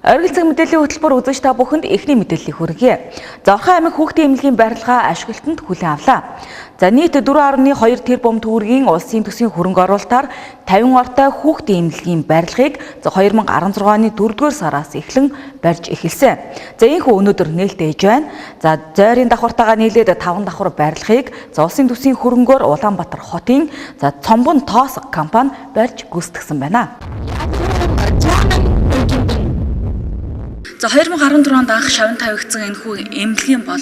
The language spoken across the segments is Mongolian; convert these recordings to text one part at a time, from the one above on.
Ойролцоо мэдээллийн хөтөлбөр үзэж та бүхэнд эхний мэдээллийг хүргье. За Орхон аймаг хүүхдийн эмнэлгийн барилгаа ашиглалтанд хүлээн авлаа. За нийт 4.2 тэрбум төгрөгийн улсын төсвийн хөрөнгө оруулалтаар 50 ортой хүүхдийн эмнэлгийн барилгыг 2016 оны 4-р сараас эхлэн барьж эхэлсэн. За энэхүү өнөөдөр нээлттэй ээж байна. За зойрын давхартайгаа нийлээд 5 давхар барилгыг улсын төсвийн хөрөнгөөр Улаанбаатар хотын Цомбон Тоос компани барьж гүйцэтгэсэн байна. За 2014 онд анх шавн тавигдсан энэхүү эмнэлгийн бол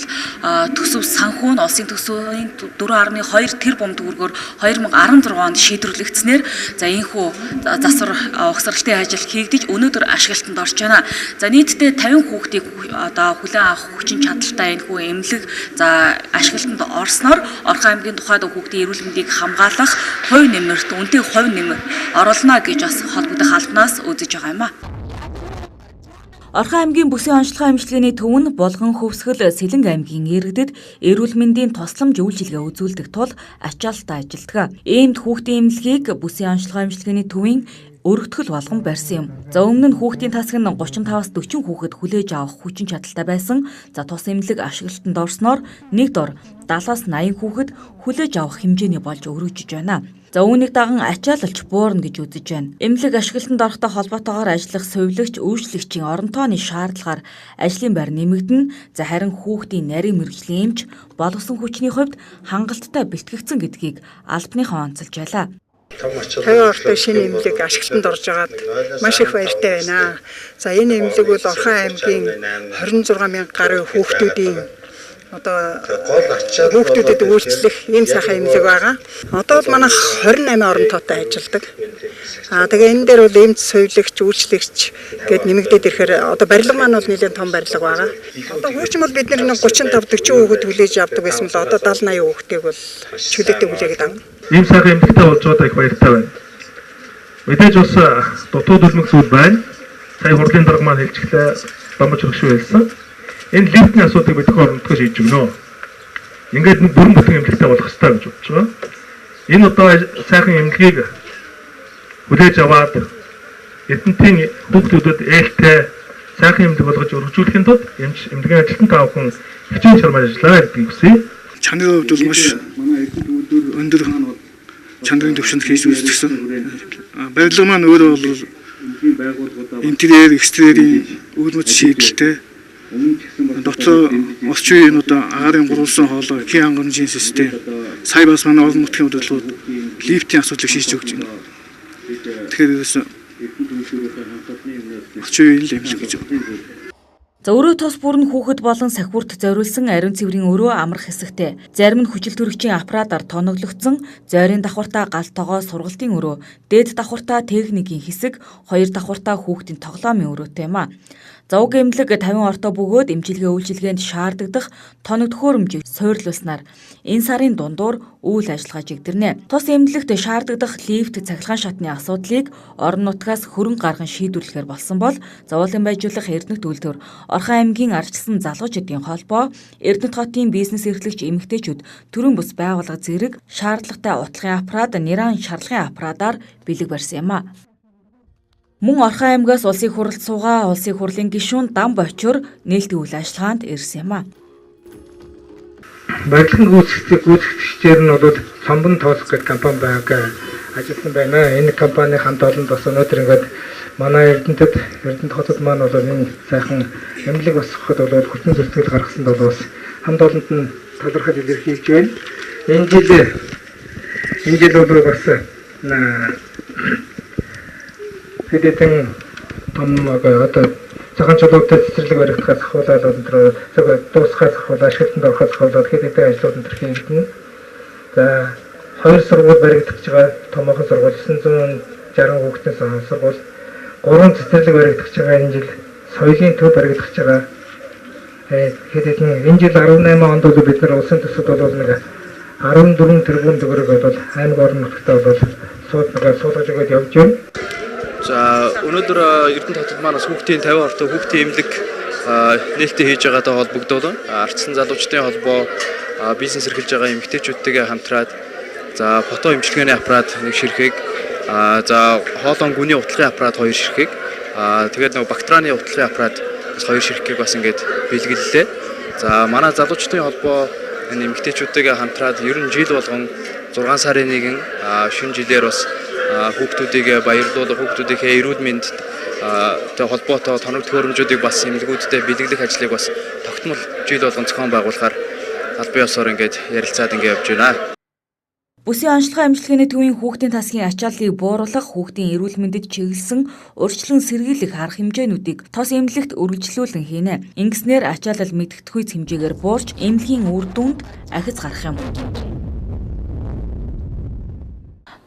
төсөв санхүү нь улсын төсвийн 4.2 тэрбум төгрөгөөр 2016 онд шийдвэрлэгдснээр за энэхүү засвар угсралтын ажил хийгдэж өнөөдөр ашиглалтанд орж байна. За нийтдээ 50 хүүхдийг одоо хүлээн авах хүчин чадалтай энэхүү эмнэлэг за ашиглалтанд орсноор Орхон аймгийн тухайд хүүхдийн эрүүл мэндийг хамгаалах хувь нэмэрт үнэтэй хувь нэмэр оруулна гэж бас холбогдох албанаас үзэж байгаа юм а. Орхон аймгийн бүсийн онцлогын эмчилгээний төв нь Булган, Хөвсгөл, Сэлэнг аймгийн иргэдэд эрүүл мэндийн тусламж үйлчилгээ үзүүлдэг тул ачаалтаа ажилтдаг. Иймд хүүхдийн эмнэлгийг бүсийн онцлогын эмчилгээний төвийн өргөтгөл болгон барьсан юм. За өмнө нь хүүхдийн тасаг нь 35-аас 40 хүүхэд хүлээж авах хүчин чадалтай байсан. За тус эмнэлэг ашиглалтанд орсноор нэг дор 70-аас 80 хүүхэд хүлээж авах хэмжээний болж өргөжж байна. За үүнийг даган ачаалалч буурна гэж үзэж байна. Эмнэлэг ашиглалтанд орохдоо холбоотойгоор ажиллах сувилагч, үйлчлэгчийн орон тооны шаардлагаар ажлын байр нэмэгдэн. За харин хүүхдийн нарийн мэргэжлийн эмч боловсон хүчний хувьд хангалттай бэлтгэгдсэн гэдгийг албаныхан онцолж байлаа. 50 ортой шинэ эмнэлэг ашиглалтанд орж байгаад маш их баяртай байна. За энэ эмнэлэг бол Орхон аймгийн 26,000 гаруй хүүхдүүдийн одоо хүүхдүүдэд үйлчлэх ийм сайхан эмнэлэг байгаа. Одоо бол манайх 28 орон тоотой ажилладаг. Тэгээ энэ дээр бол эмч, сувилагч, үйлчлэгч гэд нэмэгдээд ирэхээр одоо барилга маань бол нэлээд том барилга байгаа. Одоо хуучин бол бид нэг 35-40 хүүхэд хүлээж авдаг байсан бол одоо 70-80 хүүхдийг бол чөлөөтэй хүлээгээд авна. Ийм сайхан эмнэлэгтэй болж байгаадаа их баяртай байна. Мэдээж бас дутуу дүлмэг зүйл байна. Сая хурлын дарга маань хэлчихлээ. Бамбаж хөргшүү хэлсэн. Энэ лифтний асуудыг бид хөрөндгөө шийдэж өгнө. Ингээд бүрэн бүтэн эмнэлэгтэй болох хэрэгтэй гэж бодож байгаа. Энэ одоо сайхан эмнэлгийг хүлээж аваад эднэтийн хүүхдүүдэд ээлтэй сайхан эмнэлэг болгож өргөжүүлэхийн тулд эмнэлгийн ажилтнанд тавхан хичээн чармаар ажиллаа гэдгийг хүсье. Чанарын хувьд бол маш өндөр чанарын төвшөнд хийж үзчихсэн. Барилга маань өөрөө бол интерьер, экстерьерийн өвлмөц шийдэлтэй. Дотор орчин үеийн одоо агарын гурвалсан хоолой, хий хангамжийн систем, сая бас манай олон нутгийн хөдөлгөөнд лифтийн асуудлыг шийдэж өгч байна. Тэгэхээр ерөөсөн орчин үеийн эмнэлэг гэж байна. За өрөө тос бүрэн хүүхэд болон сахиурт зориулсан ариун цэврийн өрөө амрах хэсэгтэй. Зарим нь хүчил төрөгчийн аппаратаар тоноглогдсон, зойрын давхартаа галтогоо сургалтын өрөө, дээд давхартаа техникийн хэсэг, 2 давхартаа хүүхдийн тоглоомын өрөөтэй юм а. За уг эмнэлэг 50 ортой бөгөөд эмчилгээ үйлчилгээнд шаарддаг тоног төхөөрөмжийг суйрлуулснаар энэ сарын дундуур үйл ажиллагаа жигдэрнэ. Тус эмнэлэгт шаарддаг лифт цахилгаан шатны асуудлыг орон нутгаас хөрөнгө гарган шийдвэрлэхээр болсон бол зовлон байжуулах Эрдэнэт үйлдвэр, Орхон аймгийн ардчсан залуучуудын холбоо, Эрдэнэт хотын бизнес эрхлэгч эмэгтэйчүүд төрийн бус байгууллага зэрэг шаардлагатай утлагын аппарат, нэран шарлагын аппаратаар бэлэг барьсан юм а. Мөн Орхон аймгаас улсын хурлд суугаа, улсын хурлын гишүүн Дан Бочор нээлттэй үйл ажиллагаанд ирсэн юм а. Барилгын гүйцэтгэгчдэр нь бол Цомбон Тоос гэдэг компани байга ажилласан байна. Энэ компани хамт олонд бас өнөөдөр ингээд манай Эрдэнэт хотод маань бол энэ сайхан эмнэлэг босгоход бол хүчин зүтгэл гаргасанд бол бас хамт олонд нь талархал илэрхийлж байна. Энэ жил бол бас хэдэн том одоо цагаан чулуутай цэцэрлэг баригдахаас ахуулаад өндөр дуусахаас ахуулаад ашиглалтанд орохоос ахуулаад хэдэн ажлууд өндөр хийгдэнэ. За 2 сургууль баригдаж байгаа, томоохон сургууль 960 хүүхдийн сургууль, 3 цэцэрлэг баригдаж байгаа энэ жил, соёлын төв баригдаж байгаа. Хэдэн энэ жил 18 онд бол бид нар улсын төсөд бол нэг 14 тэрбум төгрөг бол аймаг орон нутгад бол суулгаж өгöd явж байна. За өнөөдөр Эрдэнэт хотод маань бас хүүхдийн 50 ортой хүүхдийн эмнэлэг нээлттэй хийж байгаатай холбогдуулан ардчсан залуучдын холбоо, бизнес эрхэлж байгаа эмэгтэйчүүдтэйгээ хамтраад за фото эмчилгээний аппарат нэг ширхэг, за хоолон гүний утлагын аппарат 2 ширхэг, Тэгээд нөгөө Бактраны утлагын аппарат бас 2 ширхгийг бас ингээд бэлгэллээ. За манай залуучдын холбоо энэ эмэгтэйчүүдтэйгээ хамтраад ер нь жил болгон 6 сарын нэгэн шинэ жилээр бас хүүхдүүдийг баярлуулах, хүүхдүүдийнхээ эрүүл мэнд тэг холбоотой тоног төхөөрөмжүүдийг бас эмнэлгүүдтэй бэлгэлэх ажлыг бас тогтмол жил болгон зохион байгуулахаар албан ёсоор ингээд ярилцаад ингээд явж байна. Бүсийн онцлогоо амжилтны төвийн хүүхдийн тасгийн ачааллыг бууруулах, хүүхдийн эрүүл мэндэд чиглэсэн урьдчилан сэргийлэх арга хэмжээнүүдийг тос эмнэлэгт үргэлжлүүлэн хийнэ. Ингэснээр ачаалал мэдгэдэггүйц хэмжээгээр буурч эмнэлгийн үр дүнд ахиц гарах юм.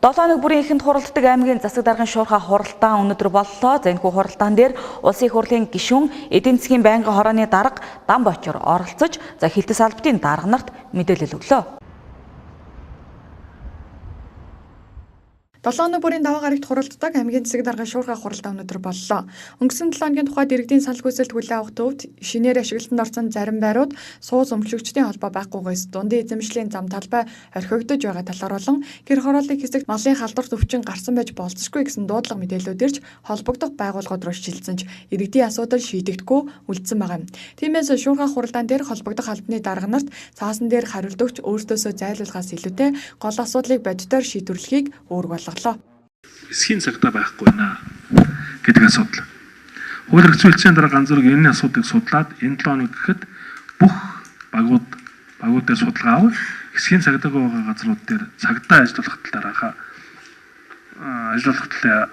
7 хоног бүрийн эхэнд хуралддаг аймгийн засаг даргын шуурхай хуралдаан өнөөдөр боллоо. За энэхүү хуралдаан дээр улсын их хурлын гишүүн, эдийн засгийн байнгын хорооны дарга Дан Бочор оролцож, за хилтэс албатын дарга нарт мэдээлэл өглөө. 7 хоног бүрийн даваа гарагт хуралддаг аймгийн засаг даргын шуурхай хуралдаан өнөөдөр боллоо. Өнгөрсөн 7 хоногийн тухайд иргэдийн санал хүсэлт хүлээн авах төвд шинээр ашиглалтанд орсон зарим байрууд сууз өмчлөгчдийн холбоо байхгүйгээс дундын эзэмшлийн зам талбай орхигдож байгаа талаар болон гэр хорооллын хэсэгт малын халдварт өвчин гарсан байж болцсохгүй гэсэн дуудлага мэдээлэлүүд ирж холбогдох байгууллагууд руу шилжсэн ч иргэдийн асуудал шийдэгдэхгүй үлдсэн байгаа юм. Тиймээс шуурхай хуралдаан дээр холбогдох албаны дарга нарт цаасан дээр хариулт өгч өөртөөсөө зайлуулахаас илүүтэй гол асуудлыг бодитоор шийдвэрлэхийг үүрэг болгох. Эсхийн цагтаа байхгүй наа гэдэг асуудал. Хууль эрхцүүлсэн дараа ганц зэрэг энэ асуудыг судлаад энэ 7 хоног гэхэд бүх багууд дээр судалгаа авах, эсхийн цагтаа байгаа газрууд дээр цагдаа ажиллах талаараа ажиллах талын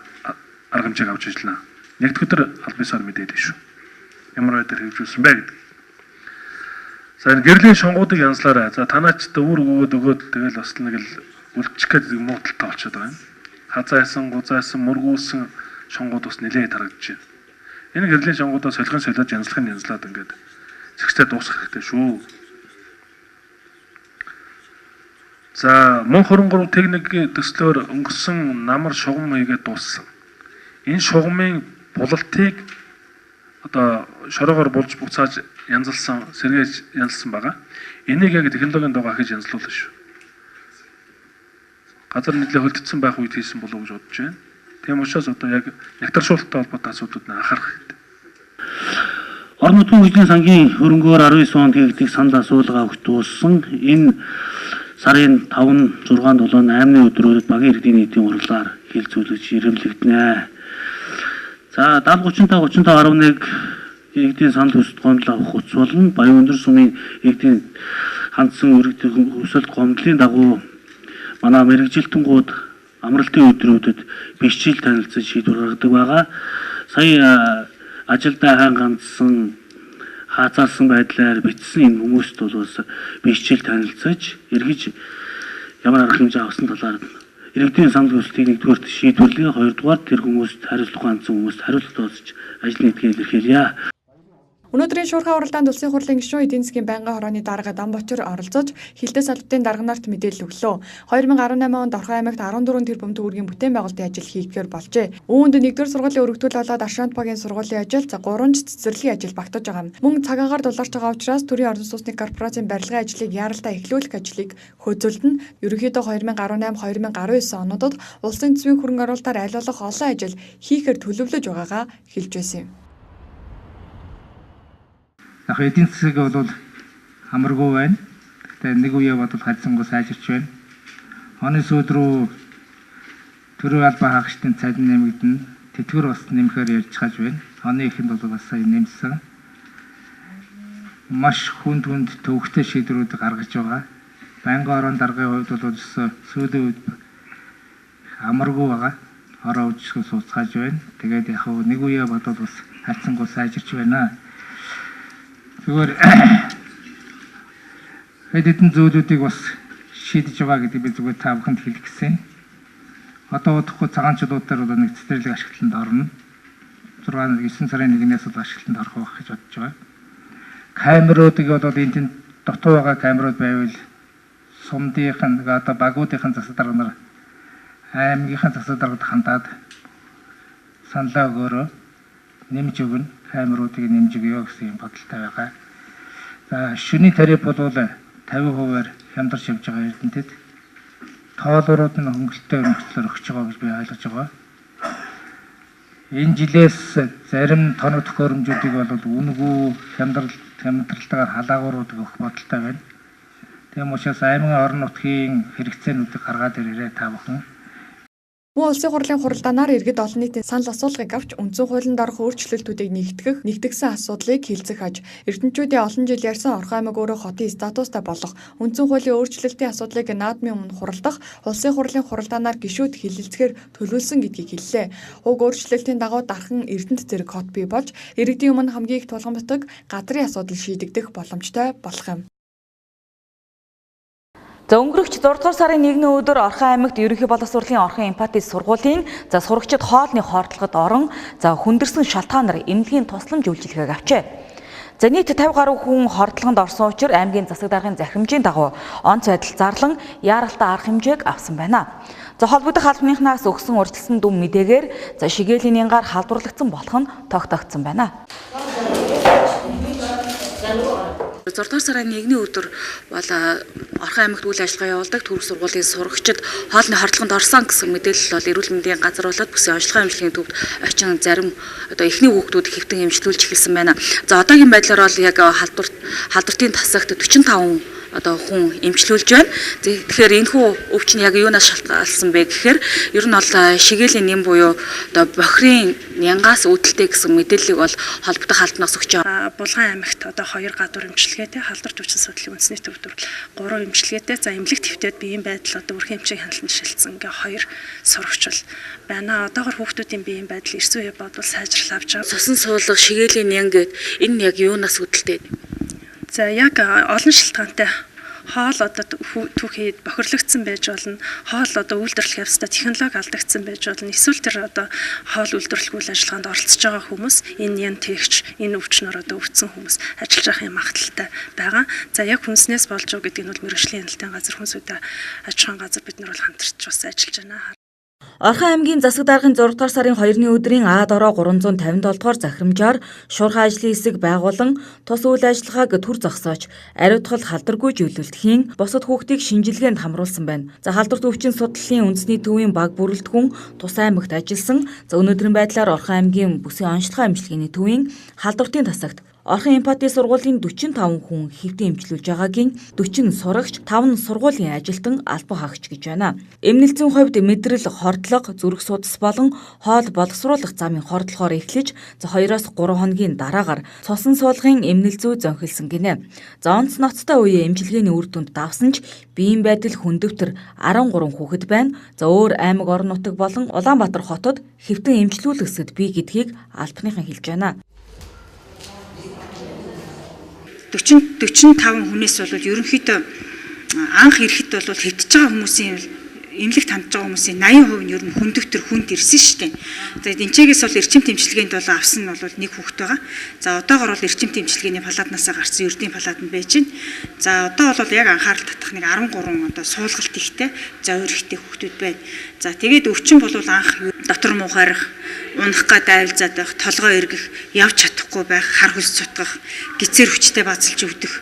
арга хэмжээг авч ажиллана. Нэгд өдөр албан ёсоор мэдээлээ шүү. Ямар байдлаар хэрэгжүүлсэн бэ гэдэг. За энэ гэрлийн шонгуудыг янзлаарай. За танаач өвөр өгөөд тэгэл бас нэг л үлдчих гэдэг муудалтай болчиход байгаа юм. Хазаасан, гузаасан, мөргүүлсэн шонгууд бас нэлээд харагдаж байна. Энэ гэрлийн шонгуудаа солихын солиод янзлаад ингээд зэгцтэй дуусгах хэрэгтэй шүү. За мөн 23 техникийн төслөөр өнгөрсөн намар шугам хийгээд дууссан. Энэ шугамын булалтыг одоо шороогоор булж буцааж сэргээж янзалсан байгаа. Энийг яг технологийн дагуу ахиж янзлуулна шүү. Газар нийтлээ хөлдсөн байх үед хийсэн болов уу гэж бодож байна. Тийм учраас одоо яг нягтршуулттай холбоотой асуудлууд нь анхаарах хэрэгтэй. Орон нутгийн хөгжлийн сангийн хөрөнгөөр 19 онд хийгдэх санал асуулга өгч дууссан. Энэ сарын 5, 6, 7, 8-ны өдрүүдэд багийн иргэдийн нийтийн хурлаар хилцүүлэгч ирэмлэгдэнэ. За 70 35 35 11 иргэдийн санал хүсэлт гомдол авах утас болон Баян өндөр сумын иргэдийн хандсан иргэдийн хүсэлт гомдлын дагуу манай мэрэгжилтэнгууд амралтын өдрүүдэд бишчил танилцаж шийдвэр гаргадаг байгаа. Сая ажилдаа хангандсан хаацаалсан байдлаар бичсэн энэ хүмүүст бол бас бишчил танилцаж эргэж ямар арга хэмжээ авсан талаар иргэдийн санал хүсэлтийг нэгдүгээр шийдвэрлэе, хоёрдугаар тэр хүмүүст хариуцлага хандсан хүмүүст хариуцлага тооцож ажлын эдгээр илэрхийлье. Өнөөдрийн шуурхай хуралдаанд улсын хурлын гишүүн, эдийн засгийн байнгын хорооны дарга Дан Бочор оролцож хилтэс албатын дарга нарт мэдээлэл өглөө. 2018 онд Орхон аймагт 14 тэрбум төгрөгийн бүтээн байгуулалтын ажил хийгдгээр болжээ. Үүнд 1-р сургуулийн өргөдөл болоод Аршаант багийн сургуулийн ажил, за 3 цэцэрлэгийн ажил багтаж байгаа. Мөн цаг агаар дулаарч байгаа учраас төрийн орон сууцны корпорацийн барилгын ажлыг яаралтай эхлүүлэх ажлыг хөдөлнө. Ерөнхийдөө 2018-2019 онуудад улсын эзэмшлийн хөрөнгө оруулалтаар аль болох олон ажил хийхээр төлөвлөж байгаагаа хэлж байсан юм. Яг эдийн засаг бол хамаргүй байна. Гэхдээ нэг үе бодвол хадсангүй сайжирч байна. Оны сүүлд рүү төрийн албан хаагчдын цалин нэмэгдэнэ. Тэтгэвэр бас нэмэхээр ярьж хаж байна. Оны эхэнд бол бас сая нэмсэн. Маш хүнд төвөгтэй шийдвэрүүд гаргаж байгаа. Байнгын орон даргын хувьд бол сүүлийн үед амаргүй байгаа. Хороо үжсгөө сууцгааж байна. Тэгээд яг нэг үе бодвол бас хадсангүй сайжирч байна. Зүгээр хэдэн зүйлүүдийг бас шийдэж байгаа гэдэг би зүгээр та бүхэнд хэлэх гэсэн. Одоо удахгүй цагаанчлуудаар бол нэг цэцэрлэг ашиглалтанд орно. 9 сарын 1-ээс бол ашиглалтанд орох байх гэж бодож байгаа. Камеруудыг бол энэ тэнд дотор байгаа камерууд байвал сумдынхан одоо багуудынхан засаг дарга нар аймгийнхан засаг даргад хандаад саналаа өгөөрөө нэмж өгнө. Камеруудыг нэмж өгөө гэсэн юм бодолтой байгаа. За шөнийн тариф бол 50%-аар хямдарч явж байгаа эрдэнэтэд тоолрууд нь хөнгөлөлтөөр өгч байгаа гэж би ойлгож байгаа. энэ жилээс зарим тоног төхөөрөмжүүдийг бол үнэгүй хямдралтаар халаагууруудыг өгөх бодолтой байна. Тийм учраас аймгийн орон нутгийн хэрэгцээнүүдийг гаргаад ирээрэй та бүхэн. Мөн улсын хурлын хуралдаанаар иргэд олон нийтийн санал асуулгыг авч үндсэн хуулинд орох өөрчлөлтүүдийг нэгтгэсэн асуудлыг хилцэх хаж эрдэмтдүүдийн олон жил ярьсан Орхон аймаг өөрөө хотын статустай болох үндсэн хуулийн өөрчлөлтийн асуудлыг наадмын өмнө хуралдах улсын хурлын хуралдаанаар гишүүд хэлэлцэхээр төлөвлөсөн гэдгийг хэллээ. Уг өөрчлөлтийн дагуу дархан Эрдэнэт зэрэг хот бий болж иргэдийн өмнө хамгийн их тулгамддаг газрын асуудал шийдэгдэх боломжтой болох юм. За өнгөрөх 6 дугаар сарын 1-ний өдөр Орхон аймагт ерөнхий боловсролын Орхон эмпати сургуулийн сурагчид хоолны хоортлогод орон хүндэрсэн шалтгаанаар эмнэлгийн тусламж үйлчилгээг авчээ. За нийт 50 гаруй хүн хордлогонд орсон учраас аймгийн засаг даргын захирамжийн дагуу онц байдал зарлан яаралтай арга хэмжээг авсан байна. За холбогдох албаныхнаас өгсөн урьдчилсан дүн мэдээгээр шигээлийн нянгаар халдварлагдсан болох нь тогтоогдсон байна. 6 дугаар сарын 1-ний өдөр бол Орхон аймагт үйл ажиллагаа явуулдаг төвөг сургуулийн сурагчид хоолны хордлогонд орсон гэсэн мэдээлэл бол эрүүл мэндийн газар болоод бүсийн онцлогын эмчилгээний төвд очин зарим эхний хүүхдүүд хэвтэн эмчилүүлж эхэлсэн байна. За одоогийн байдлаар бол яг халдвартын тасагт 45 хүн эмчилүүлж байна. Тэгэхээр энэхүү өвчин яг юунаас шалтгаалсан бэ гэхээр ер нь бол шигээлийн нэм буюу бохирын нянгаас үүдэлтэй гэсэн мэдээллийг бол холбогдох албанаас өгч байгаа. Булган аймагт 2 гадуур эмчилгээтэй, халдварт өвчин судлалын үндэсний төвд 3 эмчилгээтэй, за эмнэлэг твтээд биеийн байдал өрхийн эмчийн хяналтанд шилжсэн 2 сурагч байна. Одоогор хүүхдүүдийн биеийн байдал эрс үе бодвол сайжрал авч байгаа. Цусан суулга, шигээлийн нянг гэд энэ яг юунаас үүдэлтэй? За яг олон шалтгаантай хоол түүхийд бохирлогдсон байж болно. Хоол үйлдвэрлэх явцдаа технологи алдагдсан байж болно. Эсвэл тэр хоол үйлдвэрлэх үйл ажиллагаанд оролцож байгаа хүмүүс энэ ян тэгч энэ өвчнөр өвдсөн хүмүүс ажиллаж явах юм магадaltaй байгаа. За яг хүнснээс болж байгаа гэдэг нь бол мэргэжлийн хяналтын газар хүнсүүдэ аж ахуйн газар бид нар бол хамтарч бас ажиллаж байна. Орхон аймгийн засаг даргын 6 дугаар сарын 2-ны өдрийн А-дороо 357 дугаар захирамжаар шуурхай ажлын хэсэг байгуулан тус үйл ажиллагааг төр зогсоож ариутгал халдваргүй зөвлөлтхийн бусад хүүхдийг шинжилгээнд хамруулсан байна. За халдварт өвчин судлалын үндэсний төвийн баг бүрэлдэхүүн тус аймагт ажилласан. За өнөөдрийн байдлаар Орхон аймгийн бүсийн онцлогын эмчилгээний төвийн халдвартын тасагт Орхон эмпати сургуулийн 45 хүн хэвтэн эмчилүүлж байгаагийн 40 сурагч, 5 сургуулийн ажилтан албан хаагч гэж байна. Эмнэлзийн хувьд мэдрэл, хордлого, зүрх судас болон хоол боловсруулах замын хордлохоор эхлэж 2-3 хоногийн дараагаар цусан суулгын эмнэлзүү зөнхилсөн гинэ. За онц ноцтой үеийн эмчилгээний үр дүнд давсан ч биеийн байдал хүндөвтөр 13 хүүхэд байна. За өөр аймаг орон нутаг болон Улаанбаатар хотод хэвтэн эмчилүүлэсэд бий гэдгийг албаныхан хэлж байна. 45 хүнээс бол ерөнхийдөө анх ирэхэд бол хэвтэж байгаа хүмүүсийн эмнэлэгт хандж байгаа хүмүүсийн 80% нь ер нь хүндөвтөр хүнд ирсэн шүү дээ. Тэгээд энэчээс бол эрчим тэмчилгээнд бол авсан нь бол нэг хүүхэд байгаа. За одоогор бол эрчим тэмчилгээний палатнаас гарсан ердийн палатанд байж байна. За одоо бол яг анхаарал татах нэг 13 суулгалт ихтэй, зовир ихтэй хүүхдүүд байна. За тэгээд өвчин бол анх дотор муухайрах, унах гад айлзаад байх, толгой эргэх, явж чадахгүй байх, хар хөлс цутгах, гицээр хүчтэй бацалж өвдөх,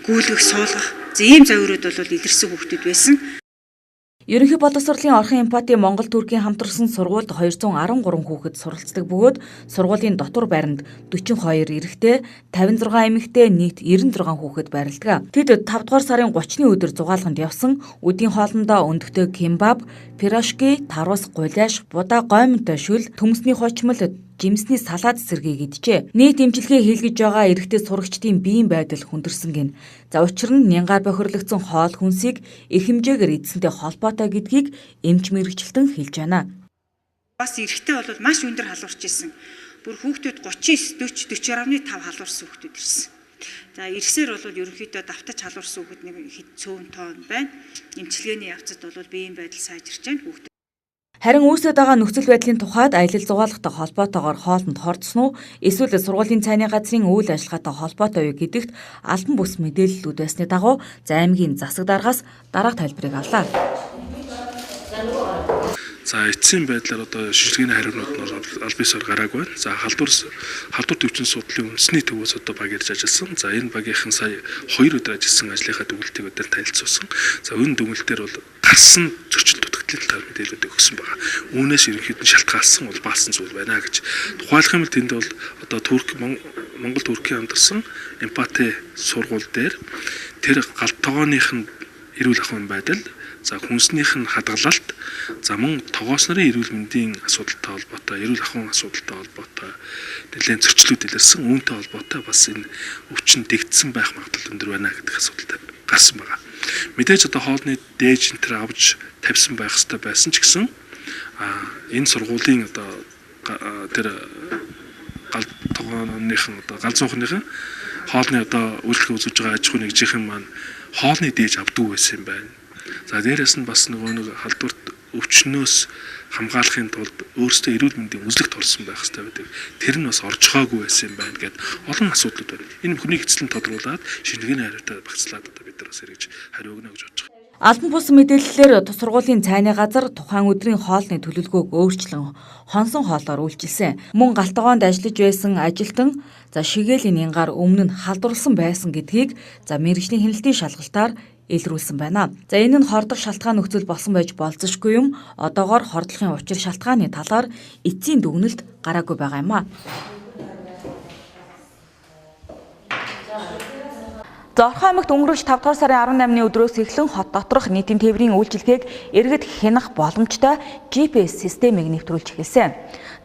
гүйлгэх, суулгах. За ийм зовирууд бол илэрсэн хүүхдүүд байсан. Ерөнхий боловсролын Орхон эмпати Монгол Туркийн хамтарсан сургуульд 213 хүүхэд суралцдаг бөгөөд сургуулийн дотор байранд 42 эрэгтэй, 56 эмэгтэй нийт 96 хүүхэд байрладаг. Тэд 5 дугаар сарын 30-ны өдөр зугаалганд явсан өдийн хоолндоо өндөгтэй кимбаб, пирожки, тарвас, гуляш, будаа гоймонтой шүл, төмсний хучмал, жимсний салаад цэцэргийг идэжээ. Нийт эмчилгээ хийлгэж байгаа эрэгтэй сурагчдын биеийн байдал хүндэрсэн гин. За учир нь нянгаар бохирлогдсон хоол хүнсийг их хэмжээгээр эзэнтэй холбоотой гэдгийг эмч мэргэжилтэн хэлж байна. Бас эрэгтэй бол маш өндөр халуурч ирсэн. Бүр хүүхдүүд 39, 40, 40.5 халуурсан хүүхдүүд ирсэн. За ирсээр бол ерөнхийдөө давтаж халуурсан хүүхэд нэг хэд цөөн тоон байна. Эмчилгээний явцад бол биеийн байдал сайжирч байна. Харин үүсэт байгаа нөхцөл байдлын тухайд аялал зугаалгатай холбоотойгоор хоолнд хордсон уу эсвэл сургуулийн цайны газрын үйл ажиллагаатай холбоотой юу гэдэгт албан бус мэдээллүүд байсны дагуу аймгийн засаг даргаас дараах тайлбарыг авлаа. За эцсийн байдлаар шинжилгээний хариунууд нь аль биесээр гараагүй байна. За халдварт өвчин судлалын үндэсний төвөөс баг ирж ажилласан. За энэ багийнхан сая 2 өдөр ажилласан ажлынхаа дүгнэлтийг танилцуулсан. За энэ дүгнэлтээр бол гарсан зөрчил дутагт эрсдлийн талаар мэдээлэлүүд өгсөн байгаа. Үүнээс ерөнхийд нь шалтгаалсан улбаалсан зүйл байна гэж. Тухайлх юм бол тэнд бол одоо Монгол Туркийн хамтарсан эмпати сургууль дээр тэр галт тогооных нь эрүүл ахуйн байдал, за хүнснийх нь хадгалалт, за мөн тогоос нарын эрүүл мэндийн асуудалтай холбоотой, эрүүл ахуйн асуудалтай холбоотой нэлээд зөрчлүүд илэрсэн. Үүнтэй холбоотой бас энэ өвчин дэгдсэн байх магадлал өндөр байна гэдэг асуудалтай гарсан байгаа. Мэдээж одоо хоолны дээж энэ төр авч тавьсан байх хэрэгтэй байсан ч гэсэн энэ сургуулийн одоо тэр гал тогооныхын одоо гал зуухныхын хоолны одоо үйлчлэг үзүүлж байгаа аж ахуйн нэгжийнхэн маань хоолны дээж авдгүй байсан юм байна. За дээрэс нь бас нэг халдварт өвчнөөс хамгаалахын тулд өөрсдөө эрүүл мэндийн үзлэгт орсон байх хэрэгтэй байдаг. Тэр нь бас орж байгаагүй байсан юм байна гэд олон асуудлууд байна. Энэ бүхнийг эцэслэн тодруулаад шинжилгээний хариутай багцлаад одоо бид нар бас эргэж хариу өгнө гэж бодож байна. Албан бус мэдээллээр тус сургуулийн цайны газар тухайн өдрийн хоолны төлөвлөгөөг өөрчлөн хонсон хоолоор үйлчилсэн. Мөн галтгоонд ажиллаж байсан ажилтан шигээлийн янгаар өмнө нь халдварласан байсан гэдгийг мэргэжлийн хяналтын шалгалтаар илрүүлсэн байна. Энэ нь хордох шалтгаан нөхцөл болсон байж болзошгүй юм. Одоогоор хордлохын учир шалтгааны талаар эцсийн дүгнэлт гараагүй байгаа юм а. Орхон аймагт өнгөрөх 5 дугаар сарын 18-ны өдрөөс эхлэн хот доторх нийтийн тээврийн үйлчилгээг эргэд хянах боломжтой GPS системийг нэвтрүүлж эхэлсэн.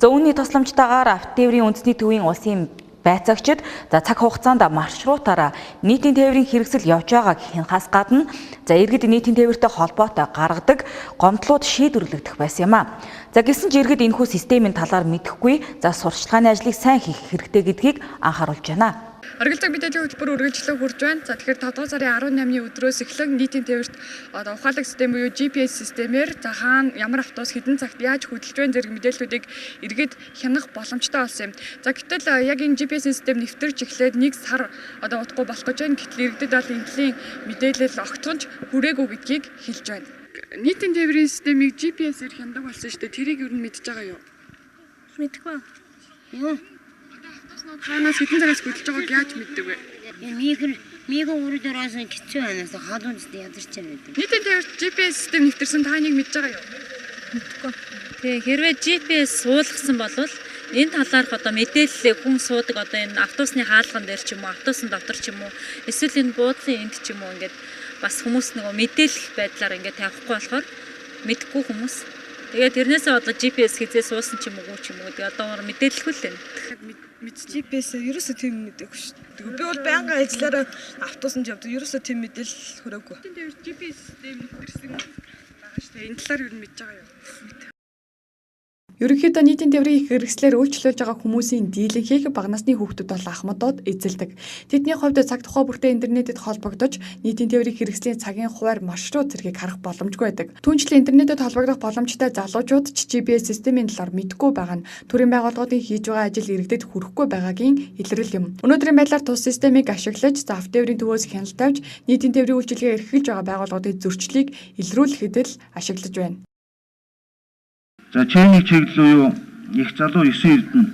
Үүний тусламжтайгаар автотээврийн үндэсний төвийн улсын байцаагчид цаг хугацаанд маршрутаараа нийтийн тээврийн хэрэгсэл явж байгааг хянахаас гадна иргэд нийтийн тээвэртэй холбоотой гаргадаг гомдлууд шийдвэрлэгдэх байсан юм а. Гэсэн ч иргэд энэхүү системийн талаар мэдэхгүй сурчлагын ажлыг сайн хийх хэрэгтэй гэдгийг анхааруулж байна. Оргилдог мэдээллийн хөтөлбөр үргэлжлэн хурж байна. Тэгэхээр 5 дугаар сарын 18-ны өдрөөс эхлэн нийтийн тээвэрт ухаалаг систем буюу GPS системээр хаана ямар автобус хэдэн цагт яаж хөдөлж байна зэрэг мэдээллүүдийг иргэд хянах боломжтой болсон юм. Гэтэл яг энэ GPS систем нэвтэрч эхлээд 1 сар удахгүй болох гэж байна. Гэтэл иргэдэд бол энэлийн мэдээлэл огтхонч хүрээгүй гэдгийг хэлж байна. Нийтийн тээврийн системийг GPS-ээр хяндаг болсон шүү дээ. Тэрийг юу мэдж байгаа юу? Мэдгүй. Юу? Ханаас хэдэн цагаас хөдөлж байгааг яаж мэддэг вэ? Михэн үрдөрөөс хэцүү байнаас хадуунд ядарч байдаг. Нийтийн тээвэрт GPS систем нэвтэрсэн та нэг мэдж байгаа юу? Мэдгүй. Тэгээ хэрвээ GPS суулгасан бол энэ талаарх мэдээлэл хүн суудаг энэ автобусны хаалган дээр ч юм уу, автобусны дотор ч юм уу, эсвэл энэ буудлын энд ч юм уу ингээд бас хүмүүс мэдээлэх байдлаар ингээд тавихгүй болохоор мэдгүй хүмүүс. Тэгээд тэрнээсээ GPS хийзээ суусан ч юм уу ч юм уу гэдэг мэдээлэхгүй л байна. GPS ерөөсөө тийм мэдээгүй шүү дээ. Би бол байнга ажиллаараа автобусанд явдаг. Ерөөсөө тийм мэдээлэл хүрээгүй. Тэр GPS систем нэвтэрсэн байгаа шүү дээ. Энэ талаар юу мэдж байгаа юу? Ерөнхийдөө нийтийн тээврийн хэрэгслээр үйлчлүүлж байгаа хүмүүсийн дийлэнхийг бага насны хүүхдүүд бол ахмадууд эзэлдэг. Тэдний хувьд цаг тухай бүртээ интернетэд холбогдож нийтийн тээврийн хэрэгслийн цагийн хуваар маршрут зэргийг харах боломжгүй байдаг. Түүнчлэн интернетэд холбогдох боломжтой залуучууд ч GPS системийн талаар мэдгүй байгаа нь төрийн байгууллагуудын хийж байгаа ажил иргэдэд хүрэхгүй байгаагийн илрэл юм. Өнөөдрийн байдлаар тус системийг ашиглаж автотээврийн төвөөс хяналт тавьж нийтийн тээврийн үйлчилгээ эрхэлж байгаа байгууллагуудын зөрчлийг илрүүлэхэд л ашиглаж байна. Чейник чиглэл буюу их залуу 9 эрдэнэ.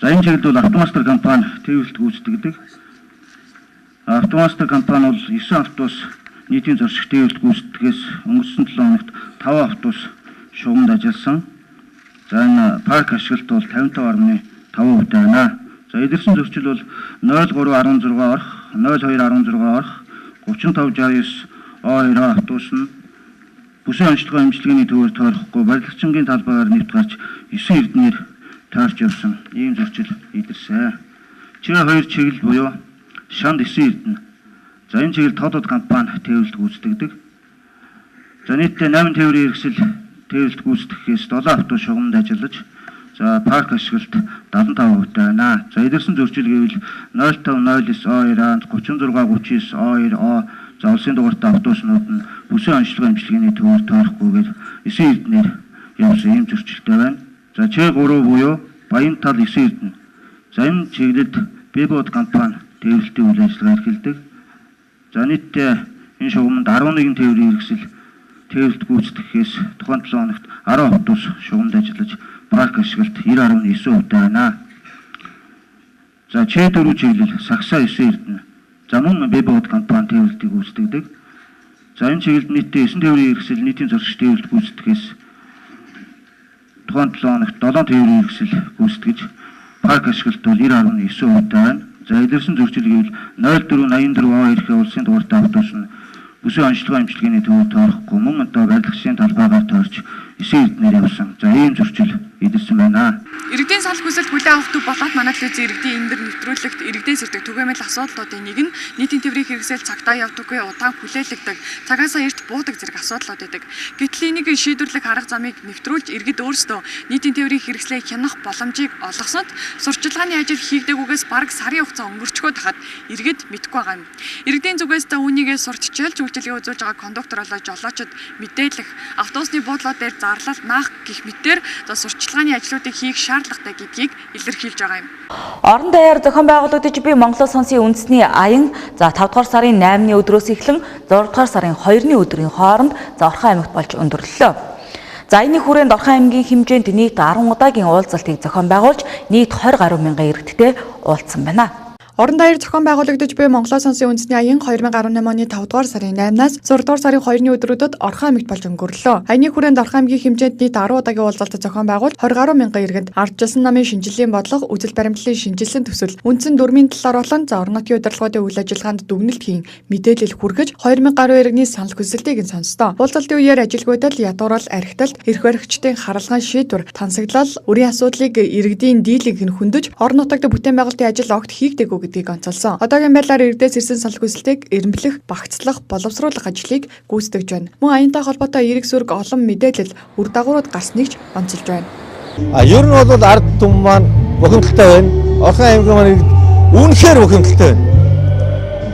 Энэ чиглэл бол автомастер компани тээвэрлэлт гүйцэтгэдэг. Автомастер компани бол 9 автобус нийтийн зорчигч тээвэрлэлт гүйцэтгээс өнгөрсөн 7 хоногт 5 автобус шугамд ажилласан. Энэ парк ашиглалт бол 55.5% байна. Эдгэрсэн зөрчил бол 0316 орох, 0216 орох, 3569 O2 автобус нь бүсийн онцлогоо хэмжлэгээний төвөөр тойрохгүй барилгачингийн талбайгаар нэвт гарч 9 эрдэнээр тойрч явсан ийм зөрчил идэрсэн. Ч2 чиглэл буюу шанд 9 эрдэнэ. Энэ чиглэл тодод компани тээвэрлэлт гүйцэтгэдэг. Нийтдээ 8 тээврийн хэрэгсэл тээвэрлэлт гүйцэтгэхээс 7 автобус шугамд ажиллаж парк ашиглалт 75% байна. Эдгэрсэн зөрчил гэвэл 0509 O2 3639 O2 улсын дугаартай автобуснууд нь бүсийн онцлогоо хэмжлэгээний төвөөр тойрохгүйгээр 9 эрдэнээр явсан ийм зөрчилтэй байна. Ч3 буюу Баян тал 9 эрдэнэ. Энэ чиглэлд Бебод компани тээвэрлэлтийн үйл ажиллагаа эрхэлдэг. Нийтдээ энэ шугамд 11 тээврийн хэрэгсэл тээвэрлэлт гүйцэтгэхээс тухайн 7 хоногт 10 автобус шугамд ажиллаж парк ашиглалт 90.9% байна. Ч4 чиглэл Сагсаа 9 эрдэнэ. Мөн Бебод компани тээвэрлэлтийг гүйцэтгэдэг. За энэ чиглэлд нийтдээ 9 тээврийн хэрэгсэл нийтийн зорчигчдын үйлд гүйцэтгэхээс тухайн 7 хоногт 7 тээврийн хэрэгсэл гүйцэтгэж парк ашиглалт бол 90.9% байна. За илэрсэн зөрчил гэвэл 0484 эрх улсын дугаартай автобус нь бүсийн онцлогоо амжилтгийн төвөөр тоохгүй мөн одоо барилгын талбайгаар тойрч 9 эрдэнээр явсан. За ийм зөрчил идэрсэн байна. Иргэдийн санал хүсэлт хүлээн авах төв болоод манай телевиз иргэдийн эндэр нэвтрүүлэгт иргэдээс ирдэг түгээмэл асуудлуудын нэг нь нийтийн тээврийн хэрэгсэл цагтаа явдаггүй удаан хүлээлгдэг цагаасаа эрт буудаг зэрэг асуудлууд байдаг. Гэтэл энийг шийдвэрлэх арга замыг нэвтрүүлж иргэд өөрсдөө нийтийн тээврийн хэрэгслээ хянах боломжийг олгосод сурчлагын ажил хийгдэггүйгээс бараг сарын хугацаа өнгөрчгөө тахад иргэд мэдэхгүй байгаа юм. Иргэдийн зүгээс та үүнийгээ сурталчилж үйлчилгээ үзүүлж байгаа кондуктор болоо жолоочд мэдээлэх автобусны буудлууд дээр зарлал наах гэх мэтээр сурчлагын ажлуудыг хийх шаардлагатай гэдгийг илэрхийлж байгаа юм. Орон даяар зохион байгуулагдаж буй Монголын сонсын үндэсний аян 5 дугаар сарын 8-ны өдрөөс эхлэн 6 дугаар сарын 2-ны өдрийн хооронд Орхон аймагт болж өндөрлөлөө. За энэ хүрээнд Орхон аймгийн хэмжээнд нийт 10 удаагийн уулзалтыг зохион байгуулж нийт 20 гаруй мянган иргэдтэй уулзсан байна. Орон даяар зохион байгуулагдаж буй Монголын сонсын үндэсний аян 2018 оны 5 дугаар сарын 8-наас 6 дугаар сарын 2-ны өдрүүдэд Орхон аймагт болж өнгөрлөө. Аяны хүрээнд Орхон аймгийн хэмжээнд нийт 10 удаагийн уулзалт зохион байгуулж 20 гаруй мянган иргэнд ардчилсан намын шинжилгээний бодлого, үзэл баримтлалын шинжилсэн төсөл, үндсэн дүрмийн талаар болон орон нутгийн удирдлагуудын үйл ажиллагаанд дүгнэлт хийн мэдээлэл хүргэж 2000 гаруй иргэний санал хүсэлтийг сонссоо. Уулзалтын үеэр ажилгүйдэл, ядуурал, архиталт, эрх баригчдын харалгаан шийдвэр, тансаглал, үрийн асуудлыг иргэдийн дийлэнх нь хөндөж орон нутагт бүтээн байгуулалтын ажил огт хийгдэггүй гэдгийг онцолсон. Одоогийн байдлаар иргэдээс ирсэн санал хүсэлтийг эренблэх, багцлах, боловсруулах ажлыг гүйцэтгэж байна. Мөн аянтай холбоотой эерэг сүрэг олон мэдээлэл үр дагаврууд гарсныг ч онцолж байна. Ер нь бол ард түмэн маань бухимдалтай байна. Орхон аймгийн маань үнэхээр бухимдалтай байна.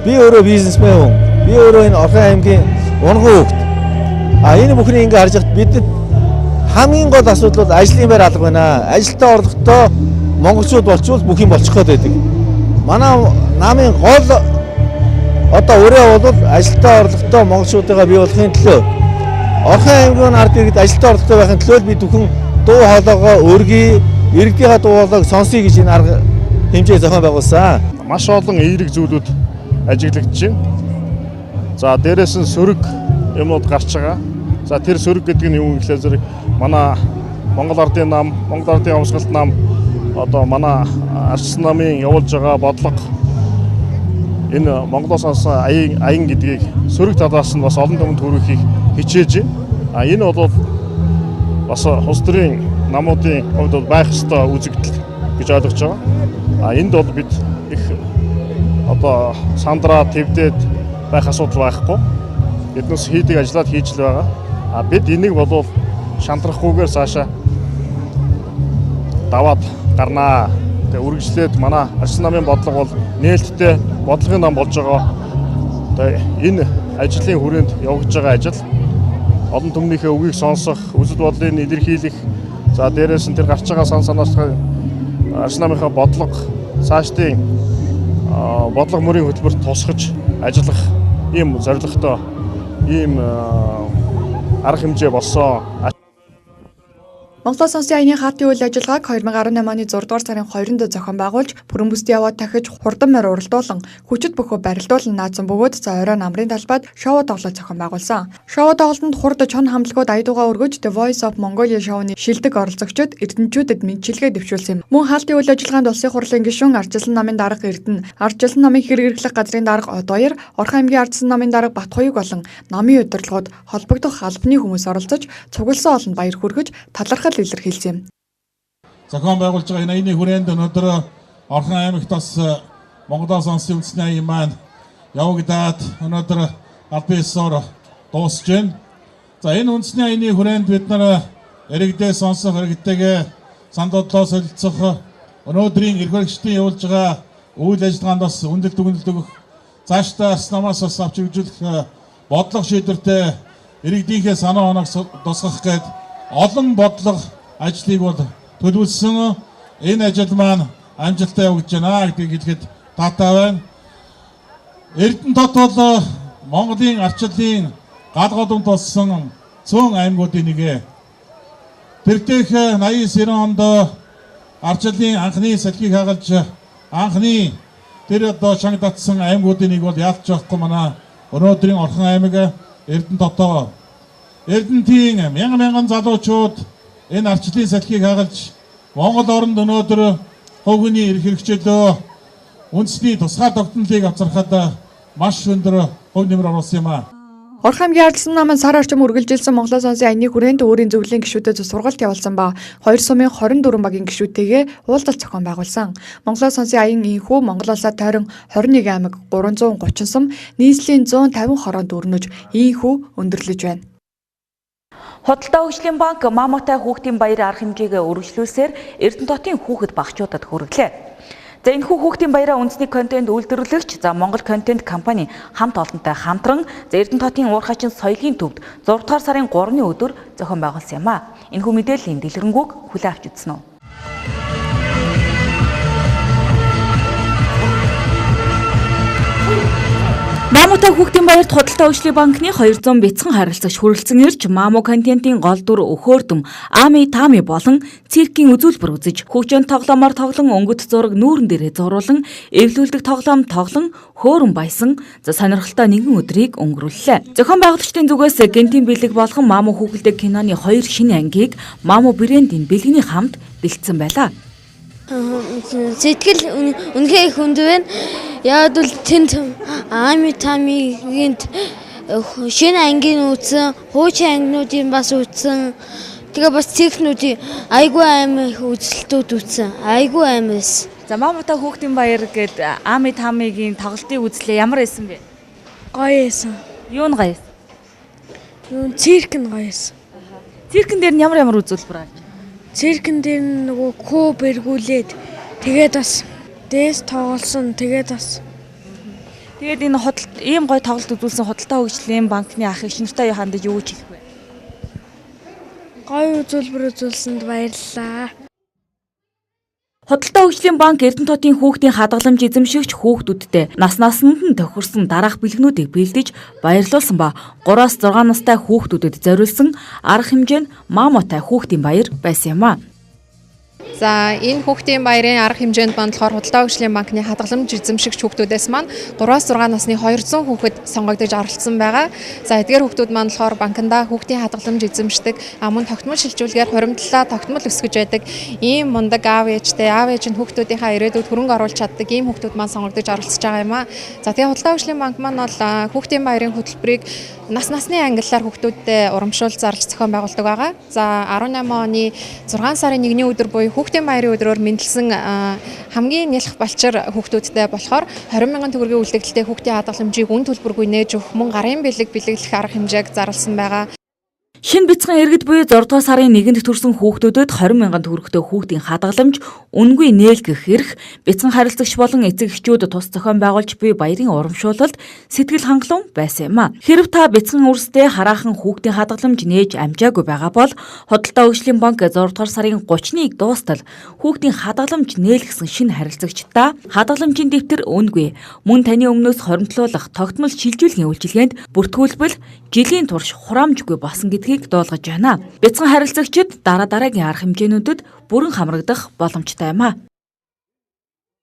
Би өөрөө бизнесмен хүн. Би өөрөө энэ Орхон аймгийн унган хүүхэд. Энэ бүхнийг ингээ харж байхад бидэд хамгийн гол асуудал бол ажлын байр алга байна. Ажилдаа орлоготой монголчууд болчвол бүх юм болчих гээд байдаг. Манай намын гол одоо өрөө бол ажилдаа орлоготой монголчуудаа бий болохын төлөө Орхон аймгийн ард иргэд ажилдаа орлоготой байхын төлөө би бүхэн дуу хоолойгоо өргөе, иргэдийн дуу хоолойг сонсъё гэж энэ арга хэмжээ зохион байгуулсан. Маш олон эерэг зүйлүүд ажиглагдаж байна. За дээрээс нь сөрөг юмуд гарч байгаа. За тэр сөрөг гэдэг нь юу гэхлээр зэрэг манай Монгол ардын нам, Монгол ардын явуулгалт нам одоо манай арчсан намын явуулж байгаа бодлого энэ Монголоос сонсон аян гэдгийг сөрөг талаас нь бас олон түмэнд хүргэхийг хичээж байна. Энэ бол бас улс төрийн намуудын хувьд бол байх ёстой үзэгдэл гэж ойлгож байгаа. Энд бол бид их одоо сандраа твдээд байх асуудал байхгүй. Эднээс хийдэг ажлаад хийж л байгаа. Бид энийг бол шантрахгүйгээр цаашаа даваад гарнаа. Тэгээ үргэлжлээд манай арчсан намын бодлого бол нээлттэй бодлогын нам болж байгаа. Тэгээ энэ ажлын хүрээнд явагдаж байгаа ажил олон түмнийхээ үгийг сонсох, үзэл бодлыг илэрхийлэх, за дээрээс нь тэр гарч байгаа сан санаачлагын арчсан намынхаа бодлого цаашдын бодлого мөрийн хөтөлбөрт тусгаж ажиллах ийм зорилготой ийм арга хэмжээ болсон. Монголын сонсын аяны хаалтын үйл ажиллагааг 2018 оны 6 дугаар сарын 2-нд зохион байгуулж, бүрэн бүсд яваад дахиж хурдан морь уралдуулан, хүчит бөхөө барилдуулан наадсан бөгөөд за орой намрын талбайд шоу тоглолт зохион байгуулсан. Шоу тоглолтод хурд чон хамтлагууд аядуугаа өргөж The Voice of Mongolia шоуны шилдэг оролцогчид эрдэмтчүүдэд мэдчилгээ дэвшүүлсэн юм. Мөн хаалтын үйл ажиллагаанд улсын хурлын гишүүн Ардчилсан намын дарга Эрдэнэ, Ардчилсан намын хэрэг эрхлэх газрын дарга Одоёр, Орхон аймгийн Ардчилсан намын дарга Батхуйг болон намын удирдлагууд холбогдох албаны хүмүүс оролцож, цугласан олон баяр хүргэж талархал илэрхийлсэн юм. Зохион байгуулж байгаа энэ аяны хүрээнд өнөөдөр Орхон аймагт бас Монголын сонсын үндэсний аян маань явагдаад өнөөдөр албан ёсоор дуусж байна. За энэ үндэсний аяны хүрээнд бид нар иргэдээ сонсох, иргэдтэйгээ сандлуудлаа солилцох, өнөөдрийн эрх баригчдын явуулж байгаа үйл ажиллагаанд бас үнэлт дүгнэлт өгөх, цаашдаа намаас бас авч хөгжүүлэх бодлого шийдвэртэй иргэдийнхээ санаа оноог тусгах гээд олон бодлого ажлыг бол төлөвлөсөн. Энэ ажил маань амжилттай явагдаж байна гэдгийг хэлэхэд таатай байна. Эрдэнэ тот бол Монголын арчлалын гал голомт болсон цөөн аймагуудын нэг. Тэрдэх 89-90 онд арчлалын анхны салхийг хагалж анхны тэр одоо шангадсан аймагуудын нэг бол яалтч байхгүй манай өнөөдрийн Орхон аймаг. Эрдэнэтотоо Эрдэнэтийн мянган залуучууд энэ арчлын салхийг хагалж Монгол оронд өнөөдөр хувь хүний эрх хэрэгчлөө үндэсний тусгай тогтнолыг авчрахад маш өндөр хувь нэмэр оруулсан юм аа. Орхон аймгийн Ардсан намын сар орчим үргэлжилсэн Монголоос онсын аяны хүрээнд өөрийн зөвлөлийн гишүүдэд сургалт явуулсан ба 2 сумын 24 багийн гишүүдтэйгээ уулзалт зохион байгуулсан. Монголоос онсын аян инхүү Монгол улсаа тойрон 21 аймаг 330 сум нийслэлийн 150 хороонд өрнөж инхүү өндөрлөж байна. Худалдаа хөгжлийн банк Маамуутай хүүхдийн баяр арга хэмжээг үргэлжлүүлсээр Эрдэнэтотын хүүхэд багчуудад хүргэлээ. За энэ хүүхдийн баяраа үндэсний контент үйлдвэрлэгч Монгол контент компани хамт олонтой хамтран Эрдэнэтотын уурхайчин соёлын төвд 6 дугаар сарын 3-ны өдөр зохион байгуулсан юм а. Энэхүү мэдээллийн дэлгэрэнгүй хүлээн авч үзсэн үү? Маамуутай хүүхдийн баярт худалдаа хөгжлийн банкны 200 бяцхан харилцагч хүрэлцэн ирж Маамуу контентын гол дүр өхөөрдөм Ами Тами болон циркийн үзүүлбэр үзэж хөгжөөнд тоглоомоор тоглон өнгөт зураг нүүрэн дээрээ зуруулан эвлүүлдэг тоглоом тоглон хөөрөн баясан сонирхолтой нэгэн өдрийг өнгөрүүллээ. Зохион байгуулагчдын зүгээс гэнтийн бэлэг болгон Маамуу хүүхэлдэйг киноны 2 шинэ ангийг Маамуу брэндийн бэлгэний хамт бэлтгэсэн байлаа. Сэтгэл үнэхээр их хүнд байна. Яг бол тэнд Ами Тамигийн шинэ ангийн үзсэн, хуучин ангинуудын бас үзсэн. Тэгээ бас циркнуудын айгүй аймаг үзэлтүүд үзсэн. Айгүй аймагс. За Маамуутай хүүхдийн баяр гээд Ами Тамигийн тоглолтыг үзлээ. Ямар байсан бэ? Гоё байсан. Юу нь гоё? Цирк нь гоё байсан. Циркэн дээр нь ямар үзүүлбэр авч? Циркэн дээр нөгөө куб эргүүлээд тэгээд бас дээс тоглосон. Тэгээд энэ ийм гоё тоглолт үзүүлсэн худалдаа хөгжлийн банкны ах эх нартай хандаж юу гэж хэлэх вэ? Гоё үзүүлбэр үзүүлсэнд баярлалаа. Худалдаа хөгжлийн банк Эрдэнэтотын хүүхдийн хадгаламж эзэмшигч хүүхдүүдтэй наснаас нь тохирсон дараах бэлгнүүдийг бэлдэж баярлуулсан ба 3-6 настай хүүхдүүдэд зориулсан арга хэмжээ нь Маамуутай хүүхдийн баяр байсан юм а. За энэ хүүхдийн баярын арга хэмжээнд болохоор худалдаа хөгжлийн банкны хадгаламж эзэмшигч хүүхдүүдээс маань 3-6 насны 200 хүүхэд сонгогдож оролцсон байгаа. За эдгээр хүүхдүүд маань болохоор банкнда хүүхдийн хадгаламж эзэмшдэг, мөн тогтмол шилжүүлгээр хуримтлалаа тогтмол өсгөж байдаг ийм мундаг аав ээжтэй аав ээж нь хүүхдүүдийнхаа ирээдүйд хөрөнгө оруулж чаддаг ийм хүүхдүүд маань сонгогдож оролцож байгаа юм а. За тэгээ худалдаа хөгжлийн банк маань бол хүүхдийн баярын хөтөлбөрийг насны ангиллаар хүүхдүүдтэй урамшуул зарлж зохион байгуулдаг байгаа. За 18 оны 6 сарын 1-ний өдөр буюу хүүхдийн баярын өдрөөр мэндэлсэн хамгийн нялх балчир хүүхдүүдтэй болохоор 20,000 төгрөгийн үлдэгдэлтэй хүүхдийн хадгаламжийг үн төлбөргүй нээж өгөх мөн гарын бэлэг бэлэглэх арга хэмжээг зарласан байгаа. Шинэ бяцхан иргэд буюу 6 дугаар сарын 1-нд төрсэн хүүхдүүдэд 20,000 төгрөгтэй хүүхдийн хадгаламж үнгүй нээлгэх эрх бяцхан харилцагч болон эцэг эхчүүд тус зохион байгуулж буй баярын урамшуулалд сэтгэл хангалуун байсан юм а. Хэрэв та бяцхан үрсдээ хараахан хүүхдийн хадгаламж нээж амжаагүй байгаа бол худалдаа хөгжлийн банк 6 дугаар сарын 30-ныг дуустал хүүхдийн хадгаламж нээлгсэн шинэ харилцагчдаа хадгаламжийн дэвтэр үнгүй мөн таны өмнөөс хоримтлуулах тогтмол шилжүүлгийн үйлчилгээнд бүртгүүлбэл жилийн турш хураамжгүй болсон гэдгийг дуулгаж байна. Бяцхан харилцагчид дараагийн арга хэмжээнүүдэд бүрэн хамрагдах боломжтой юм а.